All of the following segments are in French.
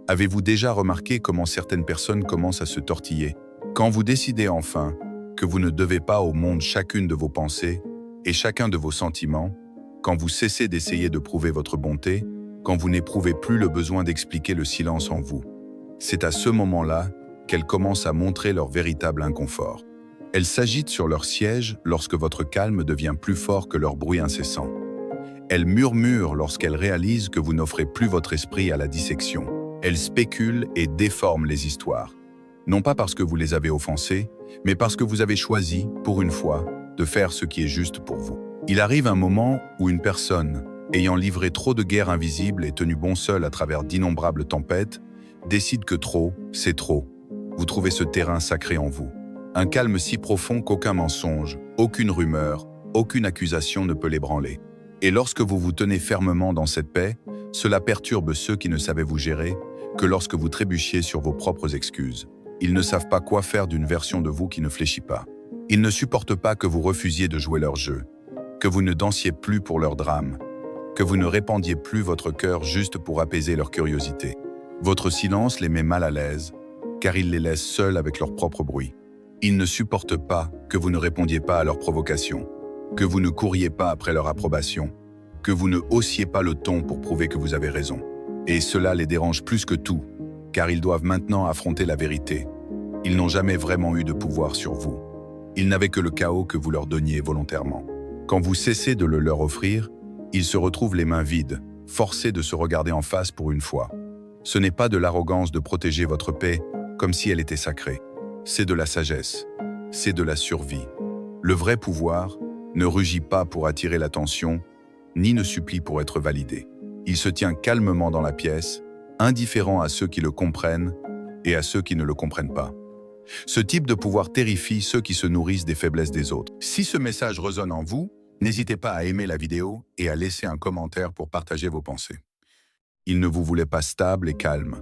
Avez-vous déjà remarqué comment certaines personnes commencent à se tortiller? Quand vous décidez enfin que vous ne devez pas au monde chacune de vos pensées et chacun de vos sentiments, quand vous cessez d'essayer de prouver votre bonté, quand vous n'éprouvez plus le besoin d'expliquer le silence en vous, c'est à ce moment-là qu'elles commencent à montrer leur véritable inconfort. Elles s'agitent sur leur siège lorsque votre calme devient plus fort que leur bruit incessant. Elles murmurent lorsqu'elles réalisent que vous n'offrez plus votre esprit à la dissection. Elles spéculent et déforment les histoires. Non pas parce que vous les avez offensées, mais parce que vous avez choisi, pour une fois, de faire ce qui est juste pour vous. Il arrive un moment où une personne, ayant livré trop de guerres invisibles et tenu bon seul à travers d'innombrables tempêtes, décide que trop, c'est trop. Vous trouvez ce terrain sacré en vous. Un calme si profond qu'aucun mensonge, aucune rumeur, aucune accusation ne peut l'ébranler. Et lorsque vous vous tenez fermement dans cette paix, cela perturbe ceux qui ne savaient vous gérer que lorsque vous trébuchiez sur vos propres excuses. Ils ne savent pas quoi faire d'une version de vous qui ne fléchit pas. Ils ne supportent pas que vous refusiez de jouer leur jeu, que vous ne dansiez plus pour leur drame, que vous ne répandiez plus votre cœur juste pour apaiser leur curiosité. Votre silence les met mal à l'aise, car il les laisse seuls avec leur propre bruit. Ils ne supportent pas que vous ne répondiez pas à leurs provocations, que vous ne couriez pas après leur approbation, que vous ne haussiez pas le ton pour prouver que vous avez raison. Et cela les dérange plus que tout, car ils doivent maintenant affronter la vérité. Ils n'ont jamais vraiment eu de pouvoir sur vous. Ils n'avaient que le chaos que vous leur donniez volontairement. Quand vous cessez de le leur offrir, ils se retrouvent les mains vides, forcés de se regarder en face pour une fois. Ce n'est pas de l'arrogance de protéger votre paix comme si elle était sacrée. C'est de la sagesse, c'est de la survie. Le vrai pouvoir ne rugit pas pour attirer l'attention, ni ne supplie pour être validé. Il se tient calmement dans la pièce, indifférent à ceux qui le comprennent et à ceux qui ne le comprennent pas. Ce type de pouvoir terrifie ceux qui se nourrissent des faiblesses des autres. Si ce message résonne en vous, n'hésitez pas à aimer la vidéo et à laisser un commentaire pour partager vos pensées. Il ne vous voulait pas stable et calme.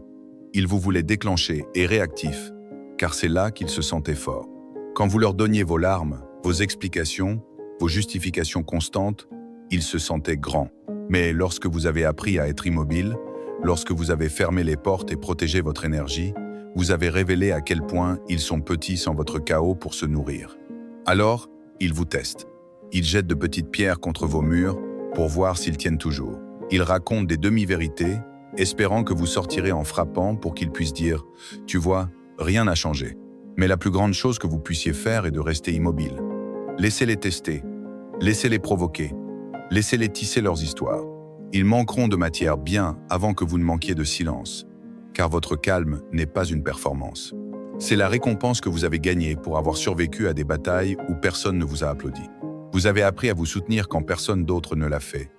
Il vous voulait déclenché et réactif, car c'est là qu'il se sentait fort. Quand vous leur donniez vos larmes, vos explications, vos justifications constantes, ils se sentaient grands. Mais lorsque vous avez appris à être immobile, lorsque vous avez fermé les portes et protégé votre énergie, vous avez révélé à quel point ils sont petits sans votre chaos pour se nourrir. Alors, ils vous testent. Ils jettent de petites pierres contre vos murs pour voir s'ils tiennent toujours. Ils racontent des demi-vérités, espérant que vous sortirez en frappant pour qu'ils puissent dire « Tu vois, rien n'a changé ». Mais la plus grande chose que vous puissiez faire est de rester immobile. Laissez-les tester, laissez-les provoquer, laissez-les tisser leurs histoires. Ils manqueront de matière bien avant que vous ne manquiez de silence, car votre calme n'est pas une performance. C'est la récompense que vous avez gagnée pour avoir survécu à des batailles où personne ne vous a applaudi. Vous avez appris à vous soutenir quand personne d'autre ne l'a fait.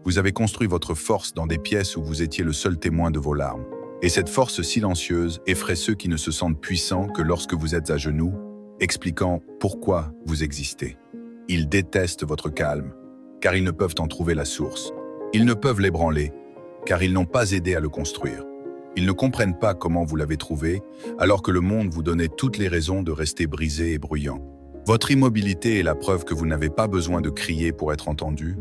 Vous avez construit votre force dans des pièces où vous étiez le seul témoin de vos larmes. Et cette force silencieuse effraie ceux qui ne se sentent puissants que lorsque vous êtes à genoux, expliquant pourquoi vous existez. Ils détestent votre calme, car ils ne peuvent en trouver la source. Ils ne peuvent l'ébranler, car ils n'ont pas aidé à le construire. Ils ne comprennent pas comment vous l'avez trouvé, alors que le monde vous donnait toutes les raisons de rester brisé et bruyant. Votre immobilité est la preuve que vous n'avez pas besoin de crier pour être entendu,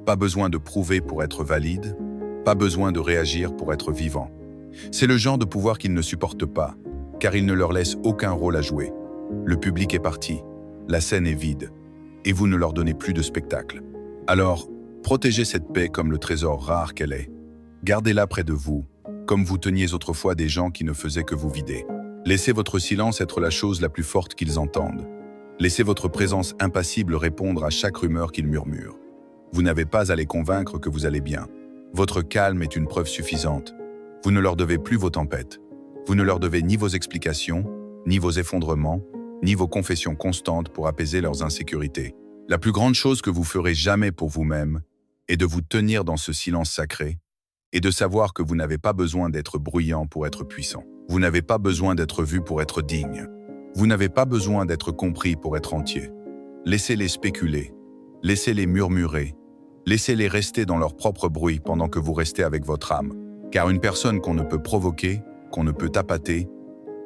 pas besoin de prouver pour être valide, pas besoin de réagir pour être vivant. C'est le genre de pouvoir qu'ils ne supportent pas, car il ne leur laisse aucun rôle à jouer. Le public est parti, la scène est vide, et vous ne leur donnez plus de spectacle. Alors, protégez cette paix comme le trésor rare qu'elle est. Gardez-la près de vous, comme vous teniez autrefois des gens qui ne faisaient que vous vider. Laissez votre silence être la chose la plus forte qu'ils entendent. Laissez votre présence impassible répondre à chaque rumeur qu'ils murmurent. Vous n'avez pas à les convaincre que vous allez bien. Votre calme est une preuve suffisante. Vous ne leur devez plus vos tempêtes. Vous ne leur devez ni vos explications, ni vos effondrements, ni vos confessions constantes pour apaiser leurs insécurités. La plus grande chose que vous ferez jamais pour vous-même est de vous tenir dans ce silence sacré et de savoir que vous n'avez pas besoin d'être bruyant pour être puissant. Vous n'avez pas besoin d'être vu pour être digne. Vous n'avez pas besoin d'être compris pour être entier. Laissez-les spéculer, laissez-les murmurer, laissez-les rester dans leur propre bruit pendant que vous restez avec votre âme. Car une personne qu'on ne peut provoquer, qu'on ne peut tapater,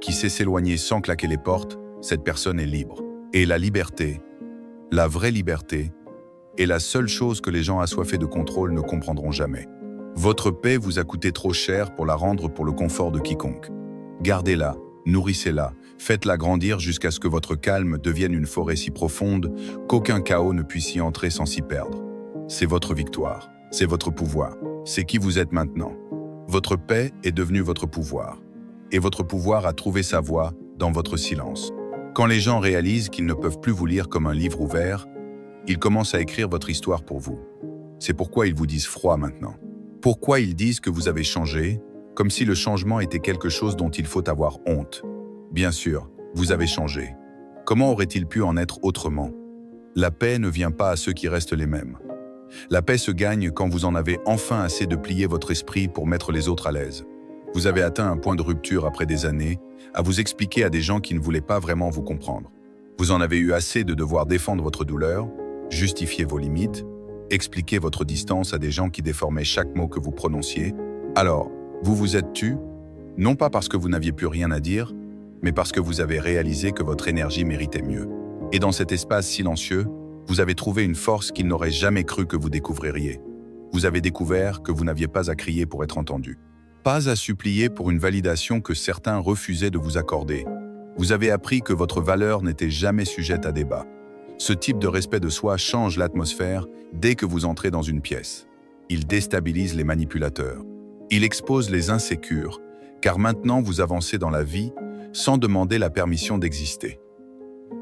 qui sait s'éloigner sans claquer les portes, cette personne est libre. Et la liberté, la vraie liberté, est la seule chose que les gens assoiffés de contrôle ne comprendront jamais. Votre paix vous a coûté trop cher pour la rendre pour le confort de quiconque. Gardez-la, nourrissez-la, faites-la grandir jusqu'à ce que votre calme devienne une forêt si profonde qu'aucun chaos ne puisse y entrer sans s'y perdre. C'est votre victoire, c'est votre pouvoir, c'est qui vous êtes maintenant. Votre paix est devenue votre pouvoir. Et votre pouvoir a trouvé sa voie dans votre silence. Quand les gens réalisent qu'ils ne peuvent plus vous lire comme un livre ouvert, ils commencent à écrire votre histoire pour vous. C'est pourquoi ils vous disent froid maintenant. Pourquoi ils disent que vous avez changé, comme si le changement était quelque chose dont il faut avoir honte. Bien sûr, vous avez changé. Comment aurait-il pu en être autrement? La paix ne vient pas à ceux qui restent les mêmes. La paix se gagne quand vous en avez enfin assez de plier votre esprit pour mettre les autres à l'aise. Vous avez atteint un point de rupture après des années, à vous expliquer à des gens qui ne voulaient pas vraiment vous comprendre. Vous en avez eu assez de devoir défendre votre douleur, justifier vos limites, expliquer votre distance à des gens qui déformaient chaque mot que vous prononciez. Alors, vous vous êtes tu, non pas parce que vous n'aviez plus rien à dire, mais parce que vous avez réalisé que votre énergie méritait mieux. Et dans cet espace silencieux, vous avez trouvé une force qu'il n'aurait jamais cru que vous découvririez. Vous avez découvert que vous n'aviez pas à crier pour être entendu. Pas à supplier pour une validation que certains refusaient de vous accorder. Vous avez appris que votre valeur n'était jamais sujette à débat. Ce type de respect de soi change l'atmosphère dès que vous entrez dans une pièce. Il déstabilise les manipulateurs. Il expose les insécures, car maintenant vous avancez dans la vie sans demander la permission d'exister.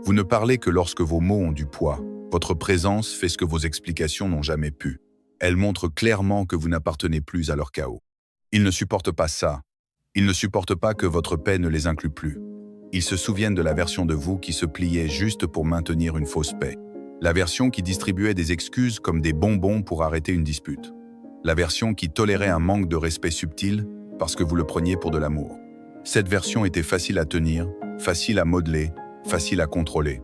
Vous ne parlez que lorsque vos mots ont du poids. Votre présence fait ce que vos explications n'ont jamais pu. Elle montre clairement que vous n'appartenez plus à leur chaos. Ils ne supportent pas ça. Ils ne supportent pas que votre paix ne les inclue plus. Ils se souviennent de la version de vous qui se pliait juste pour maintenir une fausse paix. La version qui distribuait des excuses comme des bonbons pour arrêter une dispute. La version qui tolérait un manque de respect subtil parce que vous le preniez pour de l'amour. Cette version était facile à tenir, facile à modeler, facile à contrôler.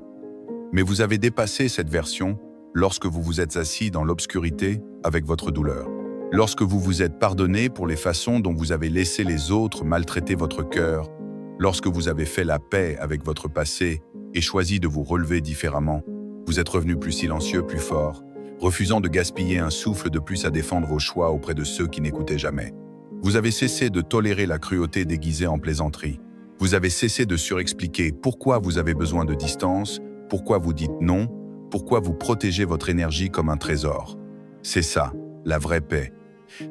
Mais vous avez dépassé cette version lorsque vous vous êtes assis dans l'obscurité avec votre douleur. Lorsque vous vous êtes pardonné pour les façons dont vous avez laissé les autres maltraiter votre cœur, lorsque vous avez fait la paix avec votre passé et choisi de vous relever différemment, vous êtes revenu plus silencieux, plus fort, refusant de gaspiller un souffle de plus à défendre vos choix auprès de ceux qui n'écoutaient jamais. Vous avez cessé de tolérer la cruauté déguisée en plaisanterie. Vous avez cessé de surexpliquer pourquoi vous avez besoin de distance, pourquoi vous dites non, pourquoi vous protégez votre énergie comme un trésor. C'est ça, la vraie paix.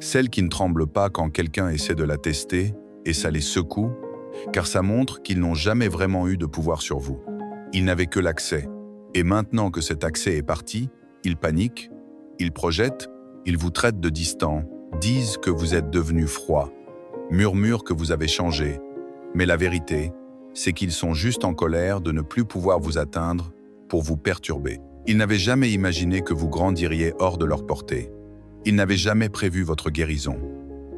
Celle qui ne tremble pas quand quelqu'un essaie de la tester, et ça les secoue, car ça montre qu'ils n'ont jamais vraiment eu de pouvoir sur vous. Ils n'avaient que l'accès. Et maintenant que cet accès est parti, ils paniquent, ils projettent, ils vous traitent de distant, disent que vous êtes devenu froid, murmurent que vous avez changé. Mais la vérité, c'est qu'ils sont juste en colère de ne plus pouvoir vous atteindre pour vous perturber. Ils n'avaient jamais imaginé que vous grandiriez hors de leur portée. Ils n'avaient jamais prévu votre guérison.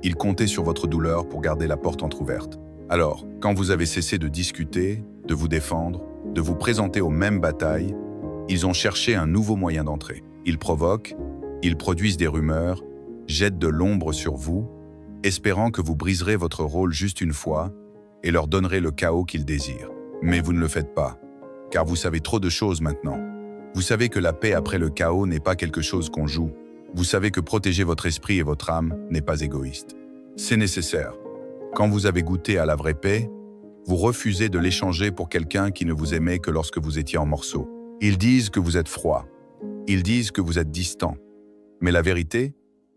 Ils comptaient sur votre douleur pour garder la porte entrouverte. Alors, quand vous avez cessé de discuter, de vous défendre, de vous présenter aux mêmes batailles, ils ont cherché un nouveau moyen d'entrer. Ils provoquent, ils produisent des rumeurs, jettent de l'ombre sur vous, espérant que vous briserez votre rôle juste une fois et leur donnerez le chaos qu'ils désirent. Mais vous ne le faites pas, car vous savez trop de choses maintenant. Vous savez que la paix après le chaos n'est pas quelque chose qu'on joue. Vous savez que protéger votre esprit et votre âme n'est pas égoïste. C'est nécessaire. Quand vous avez goûté à la vraie paix, vous refusez de l'échanger pour quelqu'un qui ne vous aimait que lorsque vous étiez en morceaux. Ils disent que vous êtes froid. Ils disent que vous êtes distant. Mais la vérité,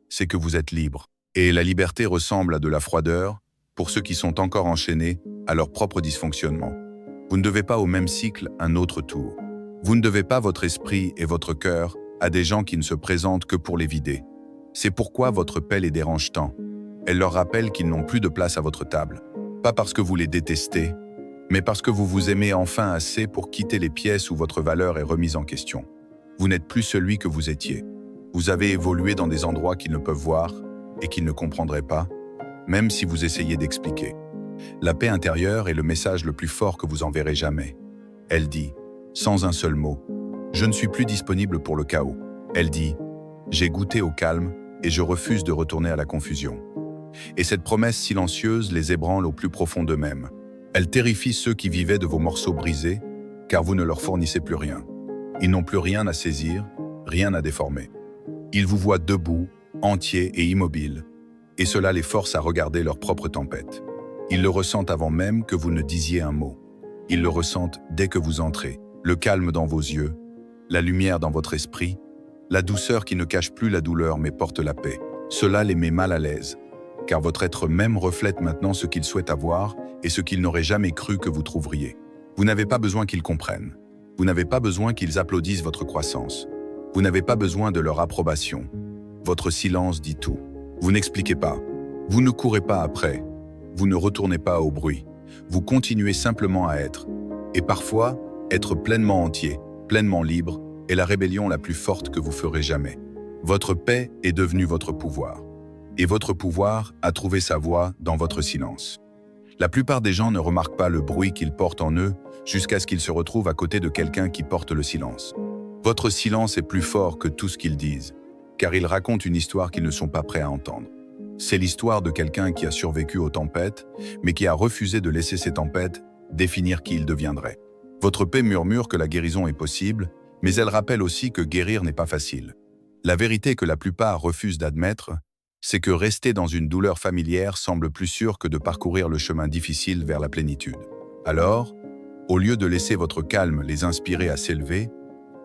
c'est que vous êtes libre. Et la liberté ressemble à de la froideur pour ceux qui sont encore enchaînés à leur propre dysfonctionnement. Vous ne devez pas au même cycle un autre tour. Vous ne devez pas votre esprit et votre cœur à des gens qui ne se présentent que pour les vider. C'est pourquoi votre paix les dérange tant. Elle leur rappelle qu'ils n'ont plus de place à votre table. Pas parce que vous les détestez, mais parce que vous vous aimez enfin assez pour quitter les pièces où votre valeur est remise en question. Vous n'êtes plus celui que vous étiez. Vous avez évolué dans des endroits qu'ils ne peuvent voir et qu'ils ne comprendraient pas, même si vous essayez d'expliquer. La paix intérieure est le message le plus fort que vous enverrez jamais. Elle dit, sans un seul mot, « Je ne suis plus disponible pour le chaos ». Elle dit, « J'ai goûté au calme et je refuse de retourner à la confusion ». Et cette promesse silencieuse les ébranle au plus profond d'eux-mêmes. Elle terrifie ceux qui vivaient de vos morceaux brisés, car vous ne leur fournissez plus rien. Ils n'ont plus rien à saisir, rien à déformer. Ils vous voient debout, entier et immobile, et cela les force à regarder leur propre tempête. Ils le ressentent avant même que vous ne disiez un mot. Ils le ressentent dès que vous entrez, le calme dans vos yeux, la lumière dans votre esprit, la douceur qui ne cache plus la douleur mais porte la paix. Cela les met mal à l'aise, car votre être même reflète maintenant ce qu'ils souhaitent avoir et ce qu'ils n'auraient jamais cru que vous trouveriez. Vous n'avez pas besoin qu'ils comprennent. Vous n'avez pas besoin qu'ils applaudissent votre croissance. Vous n'avez pas besoin de leur approbation. Votre silence dit tout. Vous n'expliquez pas. Vous ne courez pas après. Vous ne retournez pas au bruit. Vous continuez simplement à être. Et parfois, être pleinement entier, pleinement libre, est la rébellion la plus forte que vous ferez jamais. Votre paix est devenue votre pouvoir. Et votre pouvoir a trouvé sa voie dans votre silence. La plupart des gens ne remarquent pas le bruit qu'ils portent en eux jusqu'à ce qu'ils se retrouvent à côté de quelqu'un qui porte le silence. Votre silence est plus fort que tout ce qu'ils disent, car ils racontent une histoire qu'ils ne sont pas prêts à entendre. C'est l'histoire de quelqu'un qui a survécu aux tempêtes, mais qui a refusé de laisser ces tempêtes définir qui il deviendrait. Votre paix murmure que la guérison est possible, mais elle rappelle aussi que guérir n'est pas facile. La vérité que la plupart refusent d'admettre, c'est que rester dans une douleur familière semble plus sûr que de parcourir le chemin difficile vers la plénitude. Alors, au lieu de laisser votre calme les inspirer à s'élever,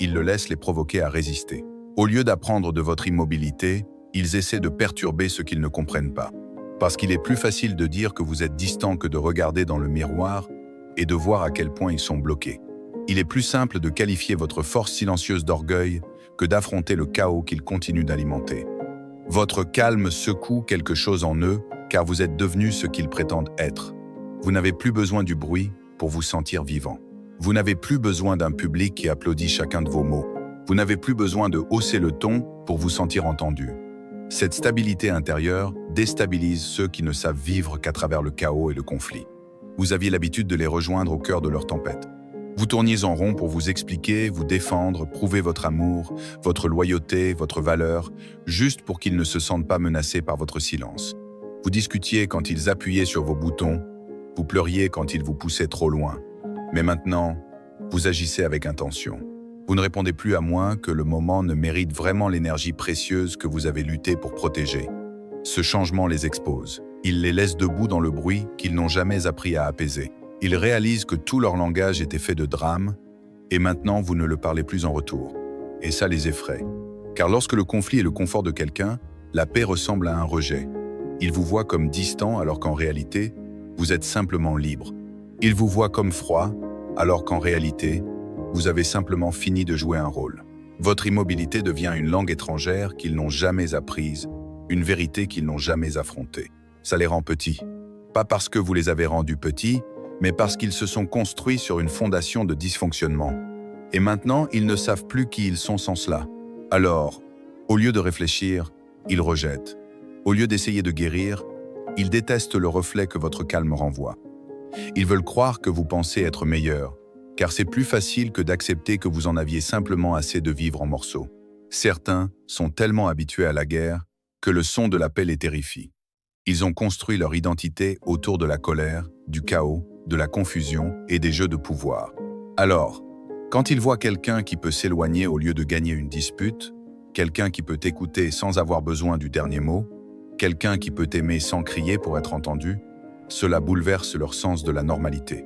ils le laissent les provoquer à résister. Au lieu d'apprendre de votre immobilité, ils essaient de perturber ce qu'ils ne comprennent pas. Parce qu'il est plus facile de dire que vous êtes distant que de regarder dans le miroir et de voir à quel point ils sont bloqués. Il est plus simple de qualifier votre force silencieuse d'orgueil que d'affronter le chaos qu'ils continuent d'alimenter. Votre calme secoue quelque chose en eux, car vous êtes devenu ce qu'ils prétendent être. Vous n'avez plus besoin du bruit pour vous sentir vivant. Vous n'avez plus besoin d'un public qui applaudit chacun de vos mots. Vous n'avez plus besoin de hausser le ton pour vous sentir entendu. Cette stabilité intérieure déstabilise ceux qui ne savent vivre qu'à travers le chaos et le conflit. Vous aviez l'habitude de les rejoindre au cœur de leur tempête. Vous tourniez en rond pour vous expliquer, vous défendre, prouver votre amour, votre loyauté, votre valeur, juste pour qu'ils ne se sentent pas menacés par votre silence. Vous discutiez quand ils appuyaient sur vos boutons, vous pleuriez quand ils vous poussaient trop loin. Mais maintenant, vous agissez avec intention. Vous ne répondez plus à moins que le moment ne mérite vraiment l'énergie précieuse que vous avez lutté pour protéger. Ce changement les expose. Il les laisse debout dans le bruit qu'ils n'ont jamais appris à apaiser. Ils réalisent que tout leur langage était fait de drame, et maintenant vous ne le parlez plus en retour. Et ça les effraie. Car lorsque le conflit est le confort de quelqu'un, la paix ressemble à un rejet. Ils vous voient comme distant alors qu'en réalité, vous êtes simplement libre. Ils vous voient comme froid alors qu'en réalité, vous avez simplement fini de jouer un rôle. Votre immobilité devient une langue étrangère qu'ils n'ont jamais apprise, une vérité qu'ils n'ont jamais affrontée. Ça les rend petits. Pas parce que vous les avez rendus petits, mais parce qu'ils se sont construits sur une fondation de dysfonctionnement. Et maintenant, ils ne savent plus qui ils sont sans cela. Alors, au lieu de réfléchir, ils rejettent. Au lieu d'essayer de guérir, ils détestent le reflet que votre calme renvoie. Ils veulent croire que vous pensez être meilleur, car c'est plus facile que d'accepter que vous en aviez simplement assez de vivre en morceaux. Certains sont tellement habitués à la guerre que le son de la paix les terrifie. Ils ont construit leur identité autour de la colère, du chaos, de la confusion et des jeux de pouvoir. Alors, quand ils voient quelqu'un qui peut s'éloigner au lieu de gagner une dispute, quelqu'un qui peut écouter sans avoir besoin du dernier mot, quelqu'un qui peut aimer sans crier pour être entendu, cela bouleverse leur sens de la normalité.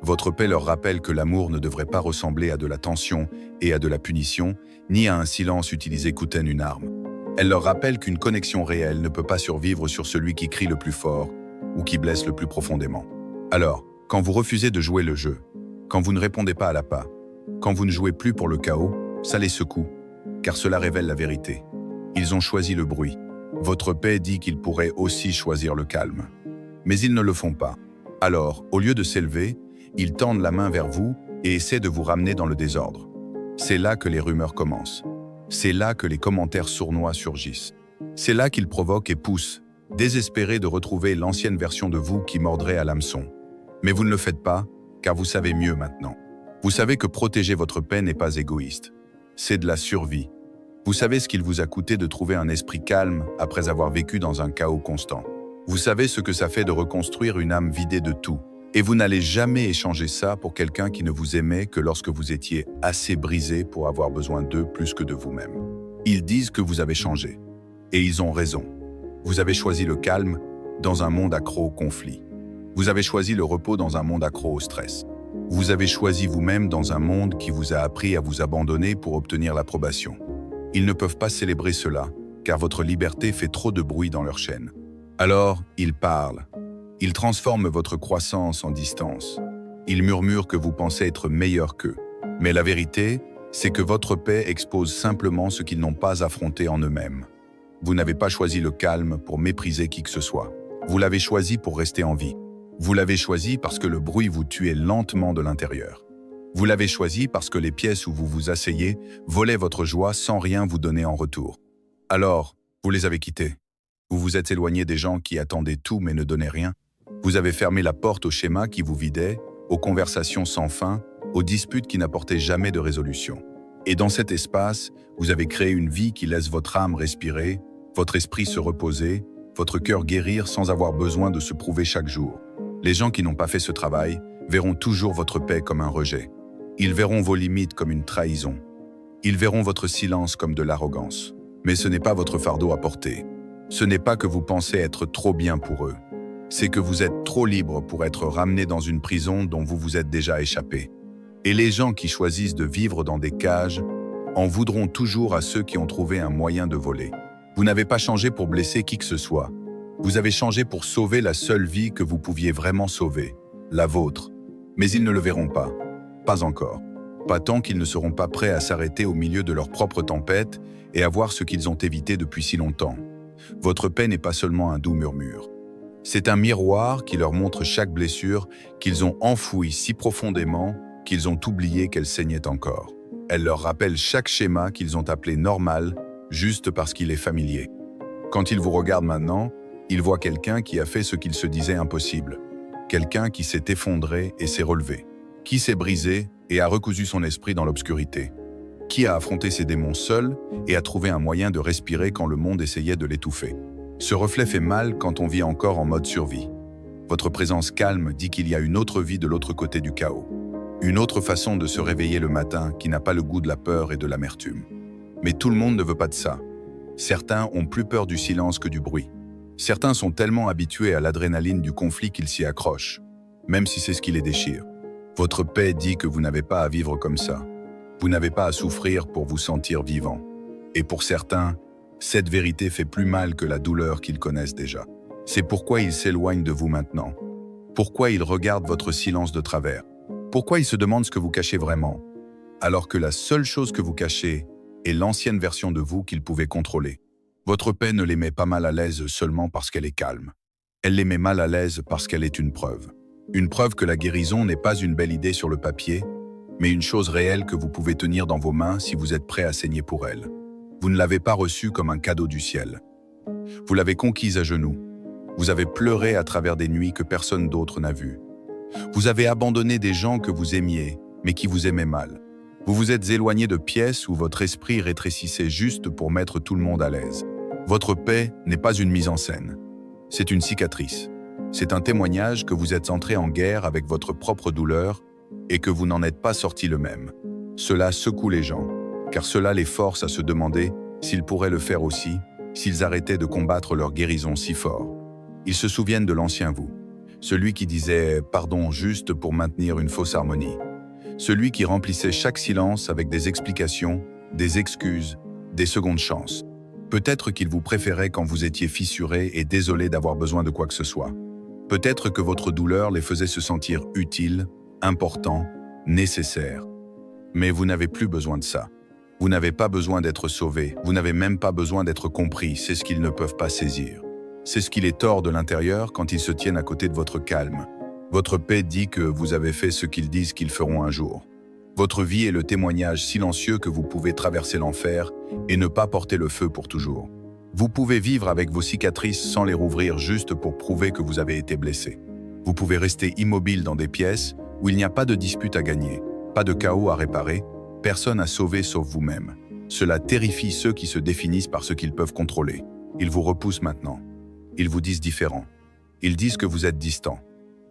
Votre paix leur rappelle que l'amour ne devrait pas ressembler à de la tension et à de la punition, ni à un silence utilisé coûtant une arme. Elle leur rappelle qu'une connexion réelle ne peut pas survivre sur celui qui crie le plus fort ou qui blesse le plus profondément. Alors, quand vous refusez de jouer le jeu, quand vous ne répondez pas à l'appât, quand vous ne jouez plus pour le chaos, ça les secoue, car cela révèle la vérité. Ils ont choisi le bruit. Votre paix dit qu'ils pourraient aussi choisir le calme. Mais ils ne le font pas. Alors, au lieu de s'élever, ils tendent la main vers vous et essaient de vous ramener dans le désordre. C'est là que les rumeurs commencent. C'est là que les commentaires sournois surgissent. C'est là qu'ils provoquent et poussent, désespérés de retrouver l'ancienne version de vous qui mordrait à l'hameçon. Mais vous ne le faites pas, car vous savez mieux maintenant. Vous savez que protéger votre paix n'est pas égoïste. C'est de la survie. Vous savez ce qu'il vous a coûté de trouver un esprit calme après avoir vécu dans un chaos constant. Vous savez ce que ça fait de reconstruire une âme vidée de tout. Et vous n'allez jamais échanger ça pour quelqu'un qui ne vous aimait que lorsque vous étiez assez brisé pour avoir besoin d'eux plus que de vous-même. Ils disent que vous avez changé. Et ils ont raison. Vous avez choisi le calme dans un monde accro au conflit. Vous avez choisi le repos dans un monde accro au stress. Vous avez choisi vous-même dans un monde qui vous a appris à vous abandonner pour obtenir l'approbation. Ils ne peuvent pas célébrer cela, car votre liberté fait trop de bruit dans leur chaîne. Alors, ils parlent. Ils transforment votre croissance en distance. Ils murmurent que vous pensez être meilleur qu'eux. Mais la vérité, c'est que votre paix expose simplement ce qu'ils n'ont pas affronté en eux-mêmes. Vous n'avez pas choisi le calme pour mépriser qui que ce soit. Vous l'avez choisi pour rester en vie. Vous l'avez choisi parce que le bruit vous tuait lentement de l'intérieur. Vous l'avez choisi parce que les pièces où vous vous asseyez volaient votre joie sans rien vous donner en retour. Alors, vous les avez quittés. Vous vous êtes éloigné des gens qui attendaient tout mais ne donnaient rien. Vous avez fermé la porte aux schémas qui vous vidaient, aux conversations sans fin, aux disputes qui n'apportaient jamais de résolution. Et dans cet espace, vous avez créé une vie qui laisse votre âme respirer, votre esprit se reposer, votre cœur guérir sans avoir besoin de se prouver chaque jour. Les gens qui n'ont pas fait ce travail verront toujours votre paix comme un rejet. Ils verront vos limites comme une trahison. Ils verront votre silence comme de l'arrogance. Mais ce n'est pas votre fardeau à porter. Ce n'est pas que vous pensez être trop bien pour eux. C'est que vous êtes trop libre pour être ramené dans une prison dont vous vous êtes déjà échappé. Et les gens qui choisissent de vivre dans des cages en voudront toujours à ceux qui ont trouvé un moyen de voler. Vous n'avez pas changé pour blesser qui que ce soit. Vous avez changé pour sauver la seule vie que vous pouviez vraiment sauver, la vôtre. Mais ils ne le verront pas. Pas encore. Pas tant qu'ils ne seront pas prêts à s'arrêter au milieu de leur propre tempête et à voir ce qu'ils ont évité depuis si longtemps. Votre paix n'est pas seulement un doux murmure. C'est un miroir qui leur montre chaque blessure qu'ils ont enfouie si profondément qu'ils ont oublié qu'elle saignait encore. Elle leur rappelle chaque schéma qu'ils ont appelé normal, juste parce qu'il est familier. Quand ils vous regardent maintenant, ils voient quelqu'un qui a fait ce qu'il se disait impossible. Quelqu'un qui s'est effondré et s'est relevé. Qui s'est brisé et a recousu son esprit dans l'obscurité. Qui a affronté ses démons seul et a trouvé un moyen de respirer quand le monde essayait de l'étouffer. Ce reflet fait mal quand on vit encore en mode survie. Votre présence calme dit qu'il y a une autre vie de l'autre côté du chaos. Une autre façon de se réveiller le matin qui n'a pas le goût de la peur et de l'amertume. Mais tout le monde ne veut pas de ça. Certains ont plus peur du silence que du bruit. Certains sont tellement habitués à l'adrénaline du conflit qu'ils s'y accrochent, même si c'est ce qui les déchire. Votre paix dit que vous n'avez pas à vivre comme ça. Vous n'avez pas à souffrir pour vous sentir vivant. Et pour certains, cette vérité fait plus mal que la douleur qu'ils connaissent déjà. C'est pourquoi ils s'éloignent de vous maintenant. Pourquoi ils regardent votre silence de travers. Pourquoi ils se demandent ce que vous cachez vraiment, alors que la seule chose que vous cachez est l'ancienne version de vous qu'ils pouvaient contrôler. Votre paix ne les met pas mal à l'aise seulement parce qu'elle est calme. Elle les met mal à l'aise parce qu'elle est une preuve. Une preuve que la guérison n'est pas une belle idée sur le papier, mais une chose réelle que vous pouvez tenir dans vos mains si vous êtes prêt à saigner pour elle. Vous ne l'avez pas reçue comme un cadeau du ciel. Vous l'avez conquise à genoux. Vous avez pleuré à travers des nuits que personne d'autre n'a vues. Vous avez abandonné des gens que vous aimiez, mais qui vous aimaient mal. Vous vous êtes éloigné de pièces où votre esprit rétrécissait juste pour mettre tout le monde à l'aise. Votre paix n'est pas une mise en scène. C'est une cicatrice. C'est un témoignage que vous êtes entré en guerre avec votre propre douleur et que vous n'en êtes pas sorti le même. Cela secoue les gens, car cela les force à se demander s'ils pourraient le faire aussi, s'ils arrêtaient de combattre leur guérison si fort. Ils se souviennent de l'ancien vous, celui qui disait « pardon » juste pour maintenir une fausse harmonie, celui qui remplissait chaque silence avec des explications, des excuses, des secondes chances. Peut-être qu'il vous préférait quand vous étiez fissuré et désolé d'avoir besoin de quoi que ce soit. Peut-être que votre douleur les faisait se sentir utiles, importants, nécessaires. Mais vous n'avez plus besoin de ça. Vous n'avez pas besoin d'être sauvé, vous n'avez même pas besoin d'être compris, c'est ce qu'ils ne peuvent pas saisir. C'est ce qui les tord de l'intérieur quand ils se tiennent à côté de votre calme. Votre paix dit que vous avez fait ce qu'ils disent qu'ils feront un jour. Votre vie est le témoignage silencieux que vous pouvez traverser l'enfer et ne pas porter le feu pour toujours. Vous pouvez vivre avec vos cicatrices sans les rouvrir juste pour prouver que vous avez été blessé. Vous pouvez rester immobile dans des pièces où il n'y a pas de dispute à gagner, pas de chaos à réparer, personne à sauver sauf vous-même. Cela terrifie ceux qui se définissent par ce qu'ils peuvent contrôler. Ils vous repoussent maintenant. Ils vous disent différent. Ils disent que vous êtes distant.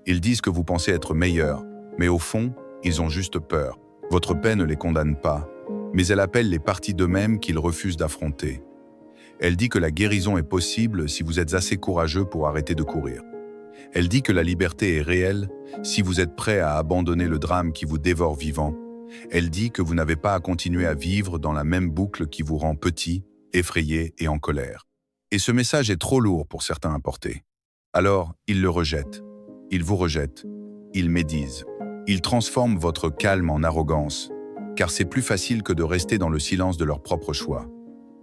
Ils disent que vous pensez être meilleur, mais au fond, ils ont juste peur. Votre paix ne les condamne pas, mais elle appelle les parties d'eux-mêmes qu'ils refusent d'affronter. Elle dit que la guérison est possible si vous êtes assez courageux pour arrêter de courir. Elle dit que la liberté est réelle si vous êtes prêt à abandonner le drame qui vous dévore vivant. Elle dit que vous n'avez pas à continuer à vivre dans la même boucle qui vous rend petit, effrayé et en colère. Et ce message est trop lourd pour certains à porter. Alors, ils le rejettent. Ils vous rejettent. Ils médisent. Ils transforment votre calme en arrogance, car c'est plus facile que de rester dans le silence de leur propre choix.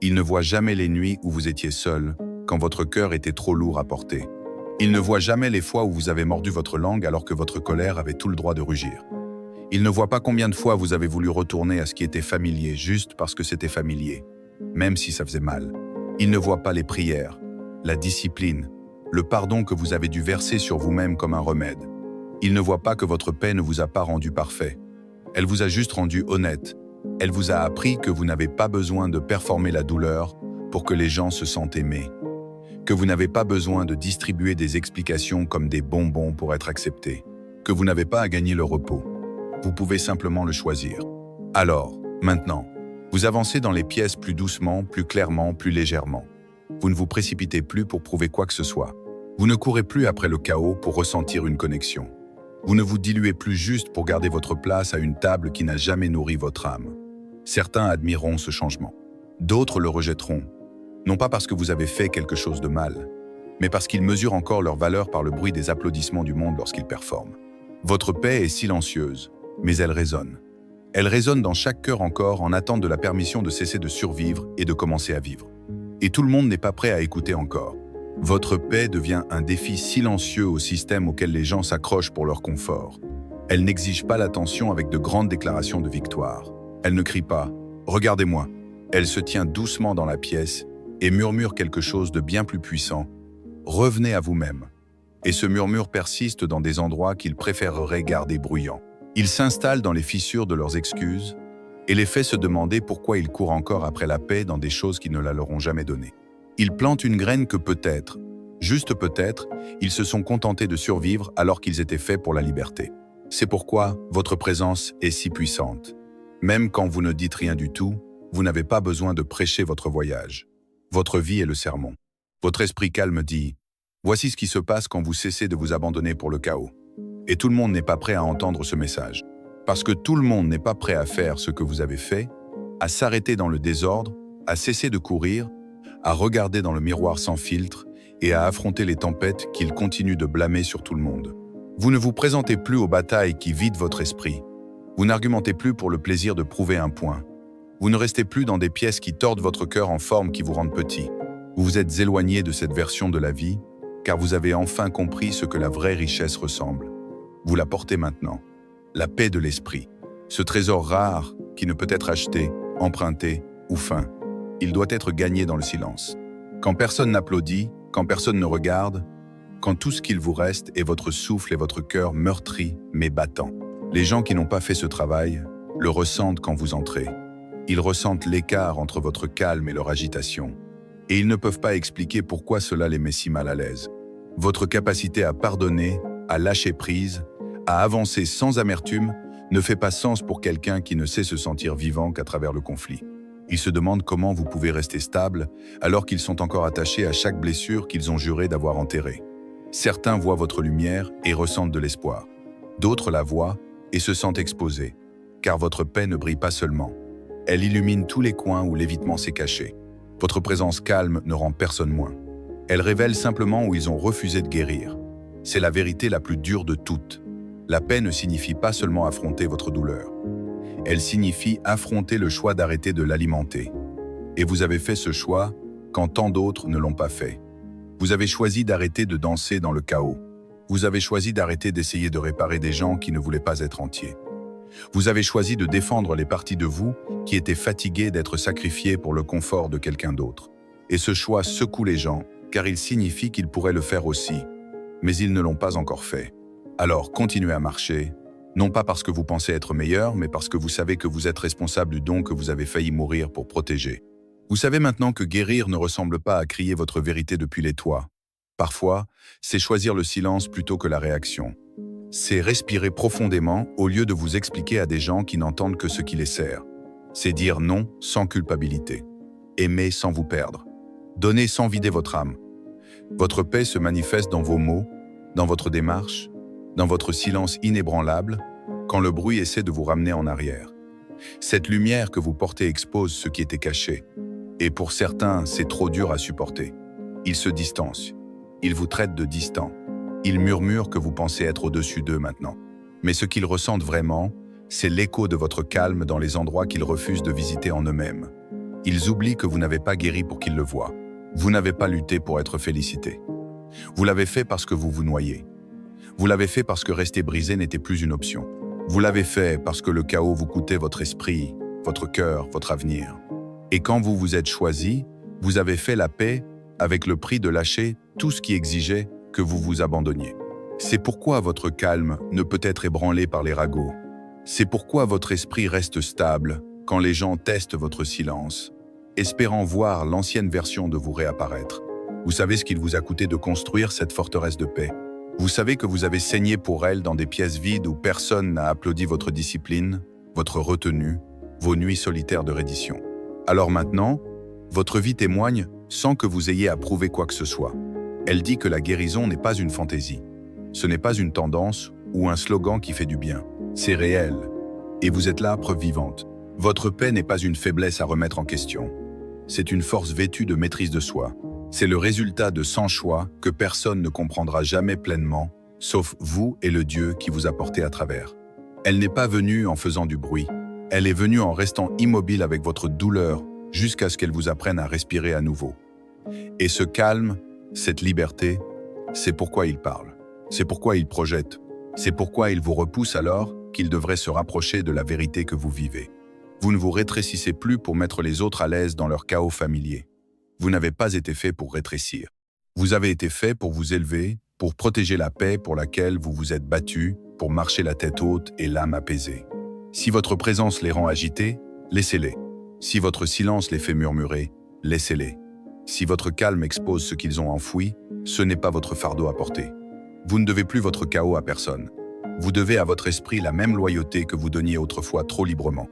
Ils ne voient jamais les nuits où vous étiez seul, quand votre cœur était trop lourd à porter. Ils ne voient jamais les fois où vous avez mordu votre langue alors que votre colère avait tout le droit de rugir. Ils ne voient pas combien de fois vous avez voulu retourner à ce qui était familier juste parce que c'était familier, même si ça faisait mal. Ils ne voient pas les prières, la discipline, le pardon que vous avez dû verser sur vous-même comme un remède. Ils ne voient pas que votre paix ne vous a pas rendu parfait. Elle vous a juste rendu honnête. Elle vous a appris que vous n'avez pas besoin de performer la douleur pour que les gens se sentent aimés. Que vous n'avez pas besoin de distribuer des explications comme des bonbons pour être accepté. Que vous n'avez pas à gagner le repos. Vous pouvez simplement le choisir. Alors, maintenant, vous avancez dans les pièces plus doucement, plus clairement, plus légèrement. Vous ne vous précipitez plus pour prouver quoi que ce soit. Vous ne courez plus après le chaos pour ressentir une connexion. Vous ne vous diluez plus juste pour garder votre place à une table qui n'a jamais nourri votre âme. Certains admireront ce changement. D'autres le rejetteront. Non pas parce que vous avez fait quelque chose de mal, mais parce qu'ils mesurent encore leur valeur par le bruit des applaudissements du monde lorsqu'ils performent. Votre paix est silencieuse, mais elle résonne. Elle résonne dans chaque cœur encore en attente de la permission de cesser de survivre et de commencer à vivre. Et tout le monde n'est pas prêt à écouter encore. Votre paix devient un défi silencieux au système auquel les gens s'accrochent pour leur confort. Elle n'exige pas l'attention avec de grandes déclarations de victoire. Elle ne crie pas « Regardez-moi ». Elle se tient doucement dans la pièce et murmure quelque chose de bien plus puissant. « Revenez à vous-même ». Et ce murmure persiste dans des endroits qu'ils préféreraient garder bruyants. Ils s'installent dans les fissures de leurs excuses et les fait se demander pourquoi ils courent encore après la paix dans des choses qui ne la leur ont jamais donnée. Ils plantent une graine que peut-être, juste peut-être, ils se sont contentés de survivre alors qu'ils étaient faits pour la liberté. C'est pourquoi votre présence est si puissante. Même quand vous ne dites rien du tout, vous n'avez pas besoin de prêcher votre voyage. Votre vie est le sermon. Votre esprit calme dit « Voici ce qui se passe quand vous cessez de vous abandonner pour le chaos ». Et tout le monde n'est pas prêt à entendre ce message. Parce que tout le monde n'est pas prêt à faire ce que vous avez fait, à s'arrêter dans le désordre, à cesser de courir, à regarder dans le miroir sans filtre et à affronter les tempêtes qu'il continue de blâmer sur tout le monde. Vous ne vous présentez plus aux batailles qui vident votre esprit. Vous n'argumentez plus pour le plaisir de prouver un point. Vous ne restez plus dans des pièces qui tordent votre cœur en forme qui vous rendent petit. Vous vous êtes éloigné de cette version de la vie, car vous avez enfin compris ce que la vraie richesse ressemble. Vous la portez maintenant. La paix de l'esprit. Ce trésor rare qui ne peut être acheté, emprunté ou feint. Il doit être gagné dans le silence. Quand personne n'applaudit, quand personne ne regarde, quand tout ce qu'il vous reste est votre souffle et votre cœur meurtri mais battant. Les gens qui n'ont pas fait ce travail le ressentent quand vous entrez. Ils ressentent l'écart entre votre calme et leur agitation. Et ils ne peuvent pas expliquer pourquoi cela les met si mal à l'aise. Votre capacité à pardonner, à lâcher prise, à avancer sans amertume ne fait pas sens pour quelqu'un qui ne sait se sentir vivant qu'à travers le conflit. Ils se demandent comment vous pouvez rester stable alors qu'ils sont encore attachés à chaque blessure qu'ils ont juré d'avoir enterrée. Certains voient votre lumière et ressentent de l'espoir. D'autres la voient et se sentent exposés, car votre paix ne brille pas seulement. Elle illumine tous les coins où l'évitement s'est caché. Votre présence calme ne rend personne moins. Elle révèle simplement où ils ont refusé de guérir. C'est la vérité la plus dure de toutes. La paix ne signifie pas seulement affronter votre douleur. Elle signifie affronter le choix d'arrêter de l'alimenter. Et vous avez fait ce choix quand tant d'autres ne l'ont pas fait. Vous avez choisi d'arrêter de danser dans le chaos. Vous avez choisi d'arrêter d'essayer de réparer des gens qui ne voulaient pas être entiers. Vous avez choisi de défendre les parties de vous qui étaient fatiguées d'être sacrifiées pour le confort de quelqu'un d'autre. Et ce choix secoue les gens, car il signifie qu'ils pourraient le faire aussi. Mais ils ne l'ont pas encore fait. Alors continuez à marcher, non pas parce que vous pensez être meilleur, mais parce que vous savez que vous êtes responsable du don que vous avez failli mourir pour protéger. Vous savez maintenant que guérir ne ressemble pas à crier votre vérité depuis les toits. Parfois, c'est choisir le silence plutôt que la réaction. C'est respirer profondément au lieu de vous expliquer à des gens qui n'entendent que ce qui les sert. C'est dire non sans culpabilité. Aimer sans vous perdre. Donnez sans vider votre âme. Votre paix se manifeste dans vos mots, dans votre démarche, dans votre silence inébranlable, quand le bruit essaie de vous ramener en arrière. Cette lumière que vous portez expose ce qui était caché. Et pour certains, c'est trop dur à supporter. Ils se distancent. Ils vous traitent de distant. Ils murmurent que vous pensez être au-dessus d'eux maintenant. Mais ce qu'ils ressentent vraiment, c'est l'écho de votre calme dans les endroits qu'ils refusent de visiter en eux-mêmes. Ils oublient que vous n'avez pas guéri pour qu'ils le voient. Vous n'avez pas lutté pour être félicité. Vous l'avez fait parce que vous vous noyez. Vous l'avez fait parce que rester brisé n'était plus une option. Vous l'avez fait parce que le chaos vous coûtait votre esprit, votre cœur, votre avenir. Et quand vous vous êtes choisi, vous avez fait la paix avec le prix de lâcher tout ce qui exigeait que vous vous abandonniez. C'est pourquoi votre calme ne peut être ébranlé par les ragots. C'est pourquoi votre esprit reste stable quand les gens testent votre silence, espérant voir l'ancienne version de vous réapparaître. Vous savez ce qu'il vous a coûté de construire cette forteresse de paix. Vous savez que vous avez saigné pour elle dans des pièces vides où personne n'a applaudi votre discipline, votre retenue, vos nuits solitaires de reddition. Alors maintenant, votre vie témoigne sans que vous ayez à prouver quoi que ce soit. Elle dit que la guérison n'est pas une fantaisie. Ce n'est pas une tendance ou un slogan qui fait du bien. C'est réel. Et vous êtes là, preuve vivante. Votre paix n'est pas une faiblesse à remettre en question. C'est une force vêtue de maîtrise de soi. C'est le résultat de 100 choix que personne ne comprendra jamais pleinement, sauf vous et le Dieu qui vous a porté à travers. Elle n'est pas venue en faisant du bruit. Elle est venue en restant immobile avec votre douleur jusqu'à ce qu'elle vous apprenne à respirer à nouveau. Et ce calme, cette liberté, c'est pourquoi il parle. C'est pourquoi il projette. C'est pourquoi il vous repousse alors qu'il devrait se rapprocher de la vérité que vous vivez. Vous ne vous rétrécissez plus pour mettre les autres à l'aise dans leur chaos familier. Vous n'avez pas été fait pour rétrécir. Vous avez été fait pour vous élever, pour protéger la paix pour laquelle vous vous êtes battu, pour marcher la tête haute et l'âme apaisée. Si votre présence les rend agités, laissez-les. Si votre silence les fait murmurer, laissez-les. Si votre calme expose ce qu'ils ont enfoui, ce n'est pas votre fardeau à porter. Vous ne devez plus votre chaos à personne. Vous devez à votre esprit la même loyauté que vous donniez autrefois trop librement.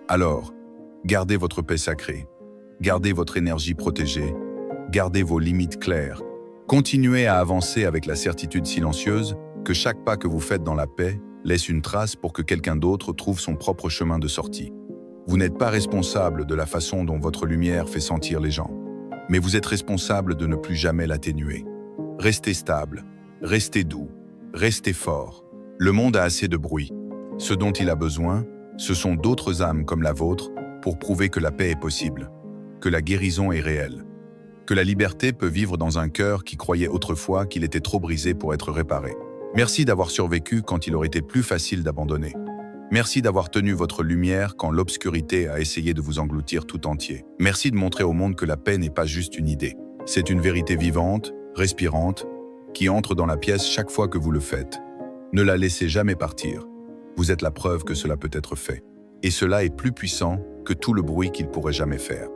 Alors, gardez votre paix sacrée, gardez votre énergie protégée, gardez vos limites claires. Continuez à avancer avec la certitude silencieuse que chaque pas que vous faites dans la paix laisse une trace pour que quelqu'un d'autre trouve son propre chemin de sortie. Vous n'êtes pas responsable de la façon dont votre lumière fait sentir les gens, mais vous êtes responsable de ne plus jamais l'atténuer. Restez stable, restez doux, restez fort. Le monde a assez de bruit. Ce dont il a besoin, ce sont d'autres âmes comme la vôtre pour prouver que la paix est possible, que la guérison est réelle, que la liberté peut vivre dans un cœur qui croyait autrefois qu'il était trop brisé pour être réparé. Merci d'avoir survécu quand il aurait été plus facile d'abandonner. Merci d'avoir tenu votre lumière quand l'obscurité a essayé de vous engloutir tout entier. Merci de montrer au monde que la paix n'est pas juste une idée. C'est une vérité vivante, respirante, qui entre dans la pièce chaque fois que vous le faites. Ne la laissez jamais partir. Vous êtes la preuve que cela peut être fait. Et cela est plus puissant que tout le bruit qu'il pourrait jamais faire.